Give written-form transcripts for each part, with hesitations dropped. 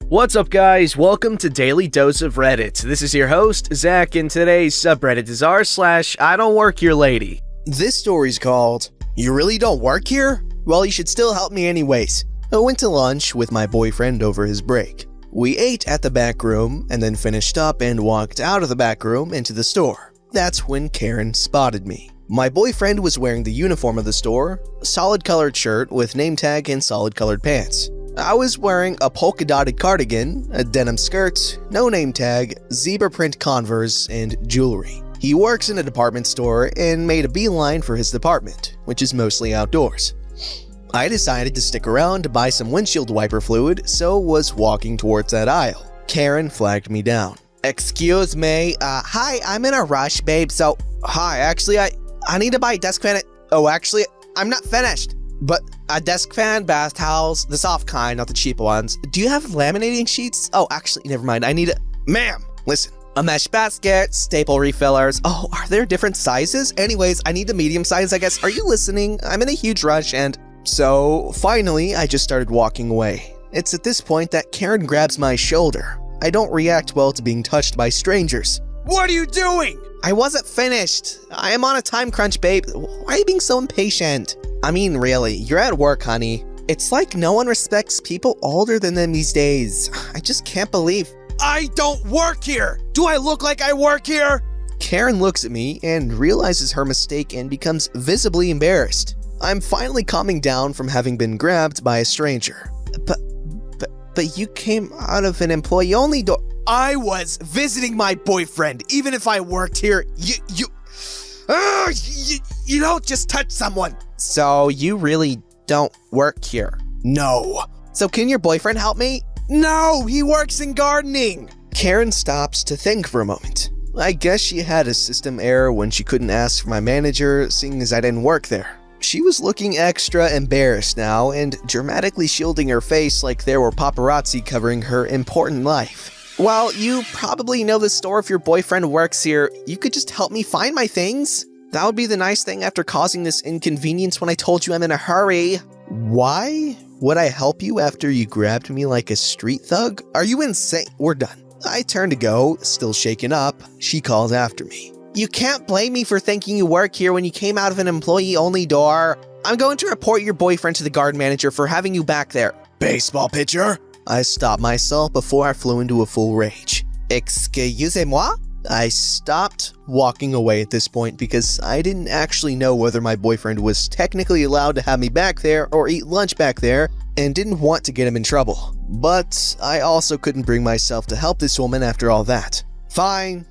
What's up, guys? Welcome to Daily Dose of Reddit. This is your host, Zach, and today's subreddit is r/IDontWorkHereLady. This story's called, "You really don't work here? Well, you should still help me anyways." I went to lunch with my boyfriend over his break. We ate at the back room and then finished up and walked out of the back room into the store. That's when Karen spotted me. My boyfriend was wearing the uniform of the store, a solid colored shirt with name tag and solid colored pants. I was wearing a polka dotted cardigan, a denim skirt, no name tag, zebra print Converse, and jewelry. He works in a department store and made a beeline for his department, which is mostly outdoors. I decided to stick around to buy some windshield wiper fluid, so was walking towards that aisle. Karen flagged me down. "Excuse me, hi, I'm in a rush, babe, so, hi, actually, I need to buy a desk fan. Actually, I'm not finished. But a desk fan, bath towels, the soft kind, not the cheap ones. Do you have laminating sheets? Actually, never mind. I need Ma'am, listen. A mesh basket, staple refillers. Are there different sizes? Anyways, I need the medium size, I guess. Are you listening? I'm in a huge rush and... So, finally, I just started walking away. It's at this point that Karen grabs my shoulder. I don't react well to being touched by strangers. "What are you doing?" "I wasn't finished. I am on a time crunch, babe. Why are you being so impatient?" "I mean, really, you're at work, honey. It's like no one respects people older than them these days. I just can't believe." "I don't work here! Do I look like I work here?" Karen looks at me and realizes her mistake and becomes visibly embarrassed. I'm finally calming down from having been grabbed by a stranger. But you came out of an employee-only door." "I was visiting my boyfriend. Even if I worked here, you don't just touch someone." "So you really don't work here?" "No." "So can your boyfriend help me?" "No, he works in gardening." Karen stops to think for a moment. I guess she had a system error when she couldn't ask for my manager, seeing as I didn't work there. She was looking extra embarrassed now and dramatically shielding her face like there were paparazzi covering her important life. "Well, you probably know the store if your boyfriend works here. You could just help me find my things. That would be the nice thing after causing this inconvenience when I told you I'm in a hurry." "Why would I help you after you grabbed me like a street thug? Are you insane?" "We're done." I turned to go, still shaken up. She calls after me. "You can't blame me for thinking you work here when you came out of an employee-only door. I'm going to report your boyfriend to the garden manager for having you back there." "Baseball pitcher?" I stopped myself before I flew into a full rage. "Excusez-moi?" I stopped walking away at this point because I didn't actually know whether my boyfriend was technically allowed to have me back there or eat lunch back there and didn't want to get him in trouble. But I also couldn't bring myself to help this woman after all that. Fine,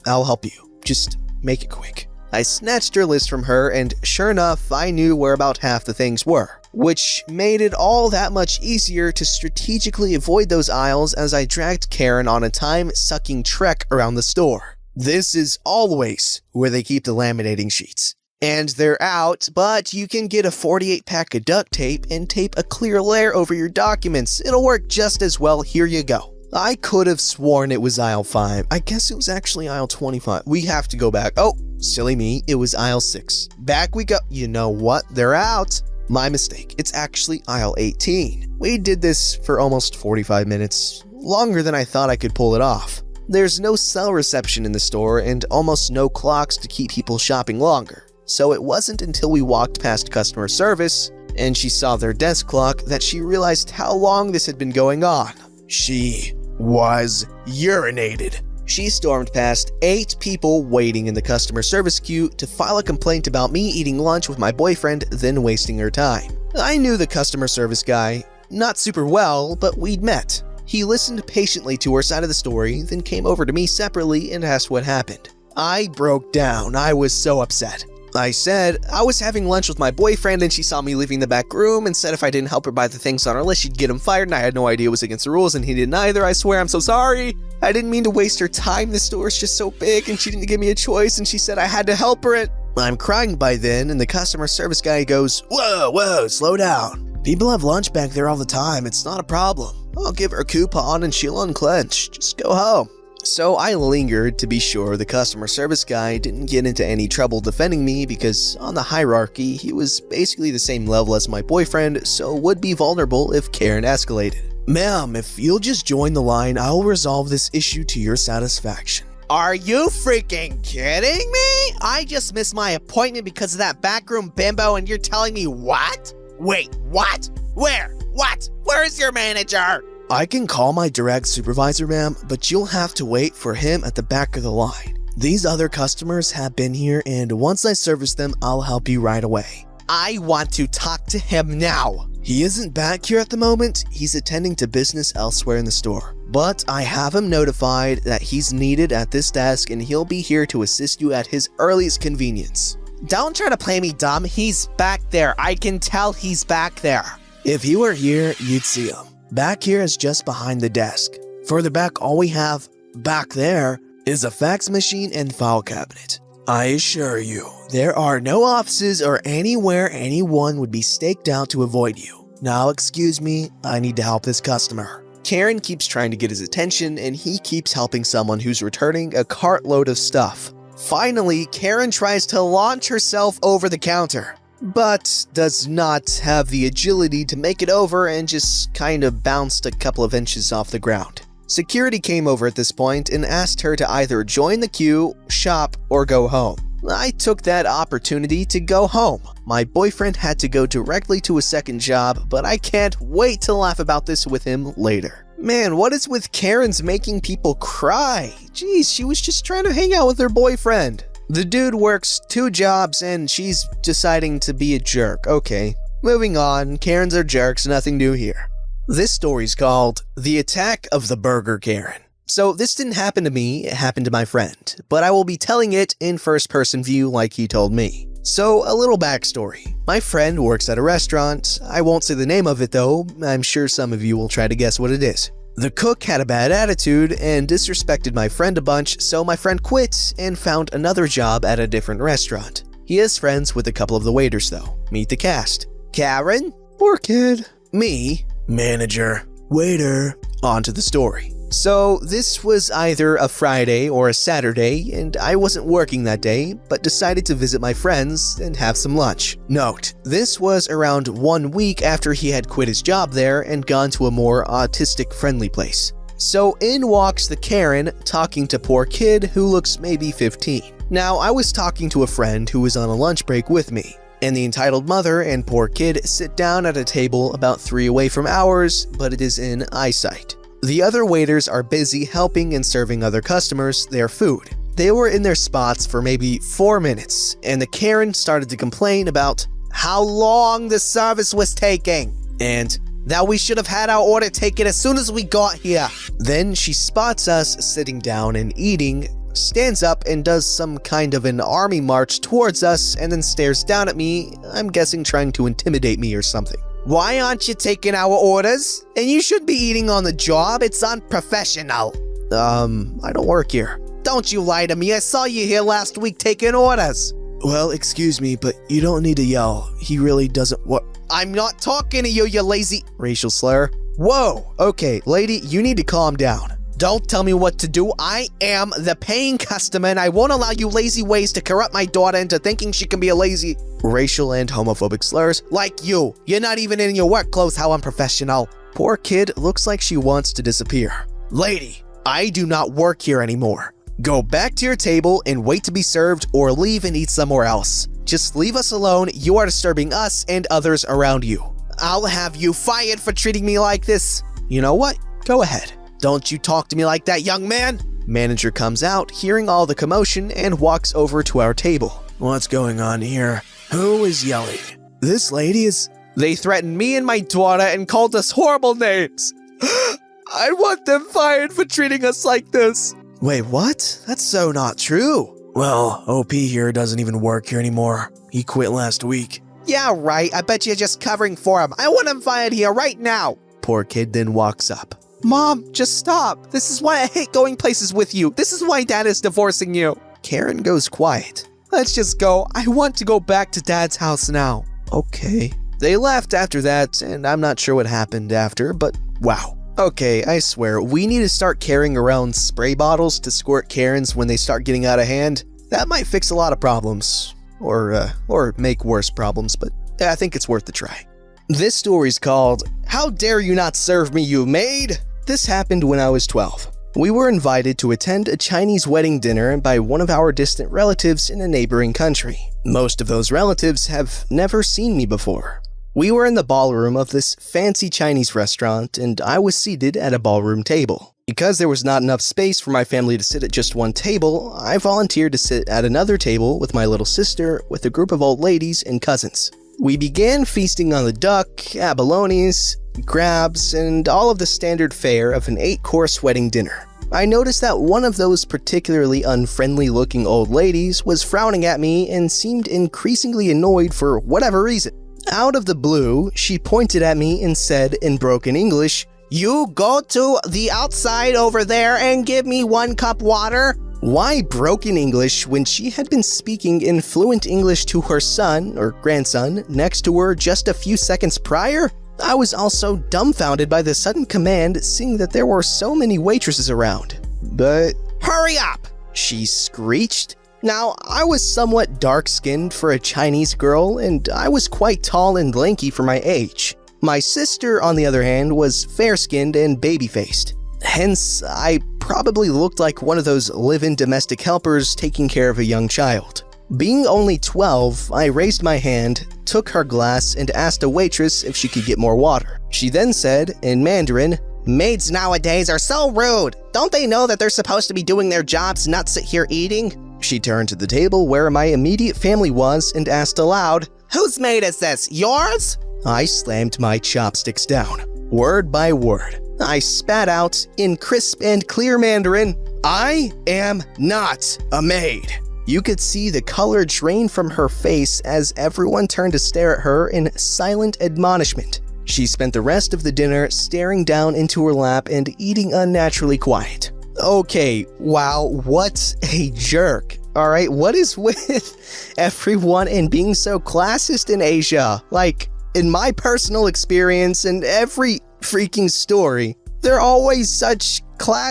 I'll help you. Just make it quick." I snatched her list from her, and sure enough, I knew where about half the things were, which made it all that much easier to strategically avoid those aisles as I dragged Karen on a time-sucking trek around the store. This is always where they keep the laminating sheets. And they're out, but you can get a 48-pack of duct tape and tape a clear layer over your documents. It'll work just as well. Here you go. I could have sworn it was aisle 5. I guess it was actually aisle 25. We have to go back. Oh, silly me. It was aisle 6. Back we go. You know what? They're out. My mistake. It's actually aisle 18. We did this for almost 45 minutes. Longer than I thought I could pull it off. There's no cell reception in the store and almost no clocks to keep people shopping longer. So it wasn't until we walked past customer service and she saw their desk clock that she realized how long this had been going on. She was urinated. She stormed past 8 people waiting in the customer service queue to file a complaint about me eating lunch with my boyfriend, then wasting her time. I knew the customer service guy, not super well, but we'd met. He listened patiently to her side of the story, then came over to me separately and asked what happened. I broke down. I was so upset. I said I was having lunch with my boyfriend and she saw me leaving the back room and said if I didn't help her buy the things on her list, she'd get him fired, and I had no idea it was against the rules and he didn't either. I swear, I'm so sorry. I didn't mean to waste her time. The store's just so big and she didn't give me a choice and she said I had to help her. I'm crying by then and the customer service guy goes, Whoa, slow down. People have lunch back there all the time. It's not a problem. I'll give her a coupon and she'll unclench. Just go home. So I lingered to be sure the customer service guy didn't get into any trouble defending me because on the hierarchy, he was basically the same level as my boyfriend, so would be vulnerable if Karen escalated. Ma'am, if you'll just join the line, I'll resolve this issue to your satisfaction. Are you freaking kidding me? I just missed my appointment because of that backroom bimbo and you're telling me what? Wait, what? Where? What? Where's your manager? I can call my direct supervisor, ma'am, but you'll have to wait for him at the back of the line. These other customers have been here, and once I service them, I'll help you right away. I want to talk to him now. He isn't back here at the moment. He's attending to business elsewhere in the store. But I have him notified that he's needed at this desk and he'll be here to assist you at his earliest convenience. Don't try to play me dumb. He's back there. I can tell he's back there. If he were here, you'd see him. Back here is just behind the desk. Further back, all we have back there is a fax machine and file cabinet. I assure you, there are no offices or anywhere anyone would be staked out to avoid you. Now excuse me, I need to help this customer. Karen keeps trying to get his attention and he keeps helping someone who's returning a cartload of stuff. Finally, Karen tries to launch herself over the counter, but does not have the agility to make it over and just kind of bounced a couple of inches off the ground. Security came over at this point and asked her to either join the queue, shop, or go home. I took that opportunity to go home. My boyfriend had to go directly to a second job, but I can't wait to laugh about this with him later. Man, what is with Karen's making people cry? Jeez, she was just trying to hang out with her boyfriend. The dude works 2 jobs and she's deciding to be a jerk. Okay, moving on. Karens are jerks, nothing new here. This story's called The Attack of the Burger Karen. So this didn't happen to me, it happened to my friend, but I will be telling it in first-person view like he told me. So a little backstory. My friend works at a restaurant. I won't say the name of it though, I'm sure some of you will try to guess what it is. The cook had a bad attitude and disrespected my friend a bunch, so my friend quit and found another job at a different restaurant. He is friends with a couple of the waiters though. Meet the cast. Karen? Poor kid. Me? Manager. Waiter. On to the story. So this was either a Friday or a Saturday, and I wasn't working that day, but decided to visit my friends and have some lunch. Note, this was around 1 week after he had quit his job there and gone to a more autistic-friendly place. So in walks the Karen, talking to poor kid who looks maybe 15. Now, I was talking to a friend who was on a lunch break with me, and the entitled mother and poor kid sit down at a table about 3 away from ours, but it is in eyesight. The other waiters are busy helping and serving other customers their food. They were in their spots for maybe 4 minutes, and the Karen started to complain about how long the service was taking, and that we should have had our order taken as soon as we got here. Then she spots us sitting down and eating, stands up and does some kind of an army march towards us, and then stares down at me, I'm guessing trying to intimidate me or something. Why aren't you taking our orders? And you should be eating on the job, it's unprofessional. I don't work here. Don't you lie to me, I saw you here last week taking orders. Well, excuse me, but you don't need to yell. He really doesn't work. I'm not talking to you, you lazy racial slur. Whoa, okay, lady, you need to calm down. Don't tell me what to do. I am the paying customer and I won't allow you lazy ways to corrupt my daughter into thinking she can be a lazy racial and homophobic slurs like you. You're not even in your work clothes, how unprofessional. Poor kid looks like she wants to disappear. Lady, I do not work here anymore. Go back to your table and wait to be served or leave and eat somewhere else. Just leave us alone. You are disturbing us and others around you. I'll have you fired for treating me like this. You know what? Go ahead. Don't you talk to me like that, young man. Manager comes out, hearing all the commotion, and walks over to our table. What's going on here? Who is yelling? This lady is... They threatened me and my daughter and called us horrible names. I want them fired for treating us like this. Wait, what? That's so not true. Well, OP here doesn't even work here anymore. He quit last week. Yeah, right. I bet you're just covering for him. I want him fired here right now. Poor kid then walks up. Mom, just stop. This is why I hate going places with you. This is why Dad is divorcing you. Karen goes quiet. Let's just go. I want to go back to Dad's house now. Okay. They left after that, and I'm not sure what happened after, but wow. Okay, I swear, we need to start carrying around spray bottles to squirt Karens when they start getting out of hand. That might fix a lot of problems. Or make worse problems, but I think it's worth the try. This story's called, How Dare You Not Serve Me, You Maid? This happened when I was 12. We were invited to attend a Chinese wedding dinner by one of our distant relatives in a neighboring country. Most of those relatives have never seen me before. We were in the ballroom of this fancy Chinese restaurant, and I was seated at a ballroom table. Because there was not enough space for my family to sit at just one table, I volunteered to sit at another table with my little sister with a group of old ladies and cousins. We began feasting on the duck, abalones, crabs, and all of the standard fare of an 8-course wedding dinner. I noticed that one of those particularly unfriendly-looking old ladies was frowning at me and seemed increasingly annoyed for whatever reason. Out of the blue, she pointed at me and said in broken English, "You go to the outside over there and give me 1 cup water." Why broken English when she had been speaking in fluent English to her son, or grandson, next to her just a few seconds prior? I was also dumbfounded by the sudden command, seeing that there were so many waitresses around. But, "Hurry up!" she screeched. Now, I was somewhat dark-skinned for a Chinese girl, and I was quite tall and lanky for my age. My sister, on the other hand, was fair-skinned and baby-faced. Hence, I probably looked like one of those live-in domestic helpers taking care of a young child. Being only 12, I raised my hand, took her glass, and asked a waitress if she could get more water. She then said, in Mandarin, "Maids nowadays are so rude. Don't they know that they're supposed to be doing their jobs, not sit here eating?" She turned to the table where my immediate family was and asked aloud, "Whose maid is this? Yours?" I slammed my chopsticks down. Word by word, I spat out, in crisp and clear Mandarin, "I am not a maid." You could see the color drain from her face as everyone turned to stare at her in silent admonishment. She spent the rest of the dinner staring down into her lap and eating unnaturally quiet. Okay, wow, what a jerk. Alright, what is with everyone and being so classist in Asia? Like, in my personal experience and every freaking story, they're always such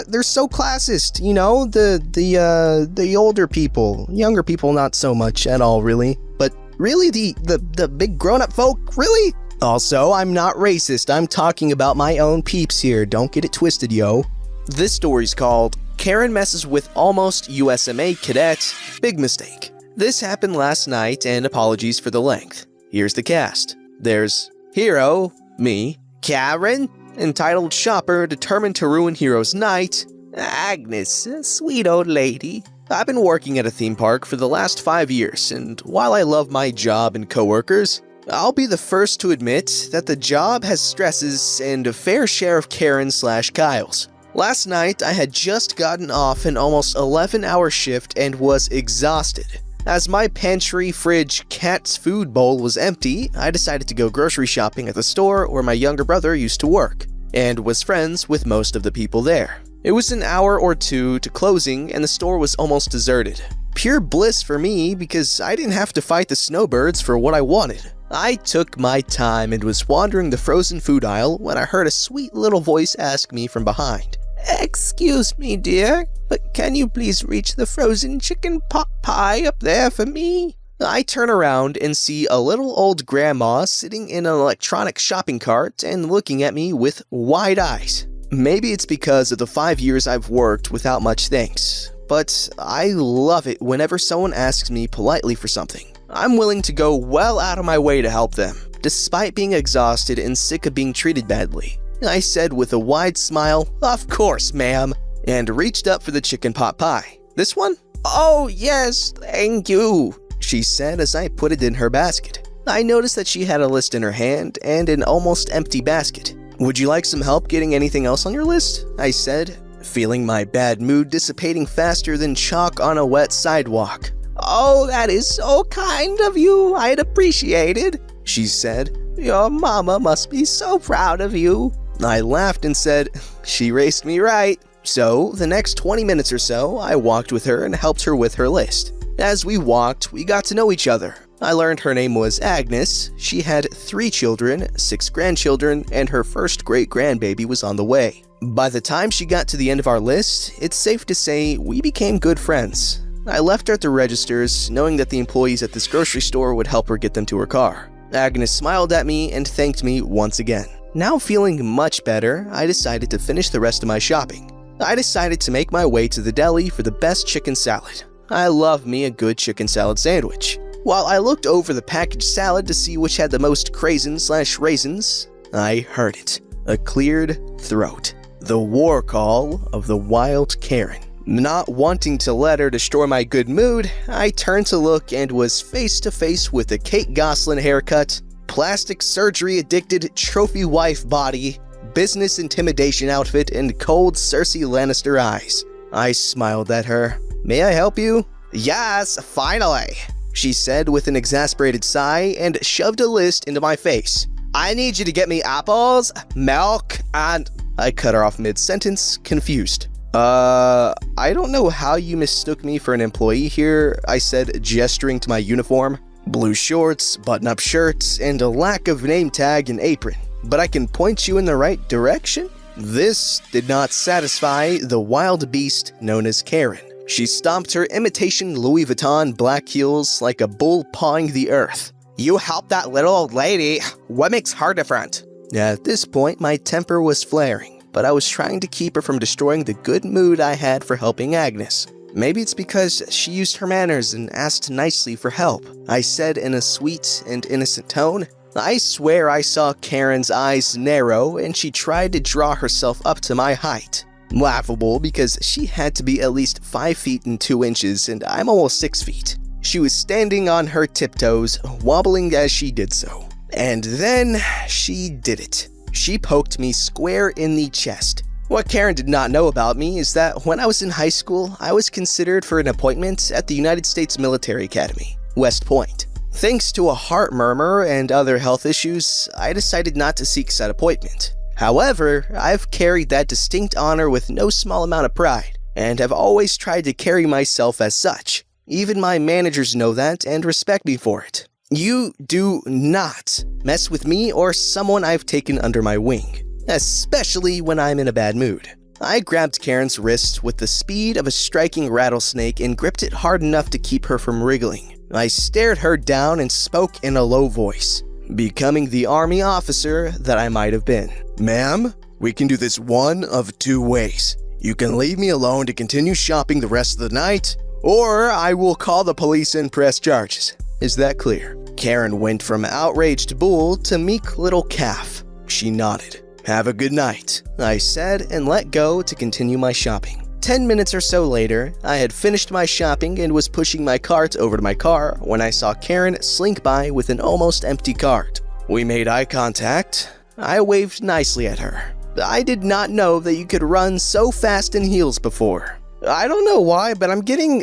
they're so classist, you know, the older people, younger people not so much at all really, but really the big grown-up folk, really? Also, I'm not racist, I'm talking about my own peeps here, don't get it twisted, yo. This story's called Karen Messes with Almost USMA Cadet, Big Mistake. This happened last night, and apologies for the length. Here's the cast. There's Hero, me, Karen, entitled shopper determined to ruin Hero's night, Agnes, a sweet old lady. I've been working at a theme park for the last 5 years, and while I love my job and coworkers, I'll be the first to admit that the job has stresses and a fair share of Karen/Kyles. Last night, I had just gotten off an almost 11-hour shift and was exhausted. As my pantry, fridge, cat's food bowl was empty, I decided to go grocery shopping at the store where my younger brother used to work, and was friends with most of the people there. It was an hour or two to closing, and the store was almost deserted. Pure bliss for me because I didn't have to fight the snowbirds for what I wanted. I took my time and was wandering the frozen food aisle when I heard a sweet little voice ask me from behind, "Excuse me, dear, but can you please reach the frozen chicken pot pie up there for me?" I turn around and see a little old grandma sitting in an electronic shopping cart and looking at me with wide eyes. Maybe it's because of the 5 years I've worked without much thanks, but I love it whenever someone asks me politely for something. I'm willing to go well out of my way to help them, despite being exhausted and sick of being treated badly. I said with a wide smile, "Of course, ma'am," and reached up for the chicken pot pie. "This one?" "Oh, yes, thank you," she said as I put it in her basket. I noticed that she had a list in her hand and an almost empty basket. "Would you like some help getting anything else on your list?" I said, feeling my bad mood dissipating faster than chalk on a wet sidewalk. "Oh, that is so kind of you, I'd appreciate it," she said. "Your mama must be so proud of you." I laughed and said, "She raced me right." So, the next 20 minutes or so, I walked with her and helped her with her list. As we walked, we got to know each other. I learned her name was Agnes, she had 3 children, 6 grandchildren, and her first great-grandbaby was on the way. By the time she got to the end of our list, it's safe to say we became good friends. I left her at the registers, knowing that the employees at this grocery store would help her get them to her car. Agnes smiled at me and thanked me once again. Now feeling much better, I decided to finish the rest of my shopping. I decided to make my way to the deli for the best chicken salad. I love me a good chicken salad sandwich. While I looked over the packaged salad to see which had the most craisins/raisins, I heard it. A cleared throat. The war call of the wild Karen. Not wanting to let her destroy my good mood, I turned to look and was face to face with a Kate Gosselin haircut, plastic surgery-addicted trophy wife body, business intimidation outfit, and cold Cersei Lannister eyes. I smiled at her. "May I help you?" "Yes, finally," she said with an exasperated sigh and shoved a list into my face. "I need you to get me apples, milk, and—" I cut her off mid-sentence, confused. I don't know how you mistook me for an employee here," I said, gesturing to my uniform. Blue shorts, button-up shirts, and a lack of name tag and apron. "But I can point you in the right direction?" This did not satisfy the wild beast known as Karen. She stomped her imitation Louis Vuitton black heels like a bull pawing the earth. "You help that little old lady. What makes her different?" At this point, my temper was flaring, but I was trying to keep her from destroying the good mood I had for helping Agnes. "Maybe it's because she used her manners and asked nicely for help," I said in a sweet and innocent tone. I swear I saw Karen's eyes narrow and she tried to draw herself up to my height. Laughable because she had to be at least 5 feet and 2 inches and I'm almost 6 feet. She was standing on her tiptoes, wobbling as she did so. And then she did it. She poked me square in the chest. What Karen did not know about me is that when I was in high school, I was considered for an appointment at the United States Military Academy, West Point. Thanks to a heart murmur and other health issues, I decided not to seek said appointment. However, I've carried that distinct honor with no small amount of pride, and have always tried to carry myself as such. Even my managers know that and respect me for it. You do not mess with me or someone I've taken under my wing, especially when I'm in a bad mood. I grabbed Karen's wrist with the speed of a striking rattlesnake and gripped it hard enough to keep her from wriggling. I stared her down and spoke in a low voice, becoming the army officer that I might have been. "Ma'am, we can do this one of 2 ways. You can leave me alone to continue shopping the rest of the night, or I will call the police and press charges. Is that clear?" Karen went from outraged bull to meek little calf. She nodded. "Have a good night," I said and let go to continue my shopping. 10 minutes or so later, I had finished my shopping and was pushing my cart over to my car when I saw Karen slink by with an almost empty cart. We made eye contact. I waved nicely at her. I did not know that you could run so fast in heels before. I don't know why, but I'm getting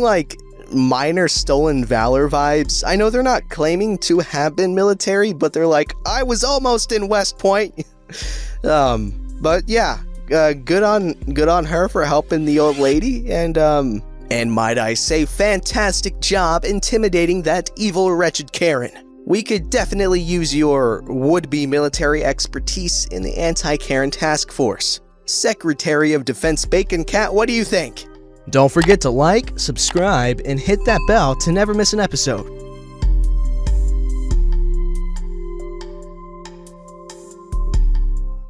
like minor stolen valor vibes. I know they're not claiming to have been military, but they're like, I was almost in West Point. But yeah, good on her for helping the old lady, and might I say, fantastic job intimidating that evil, wretched Karen. We could definitely use your would-be military expertise in the anti-Karen task force. Secretary of Defense Bacon Cat, what do you think? Don't forget to like, subscribe, and hit that bell to never miss an episode.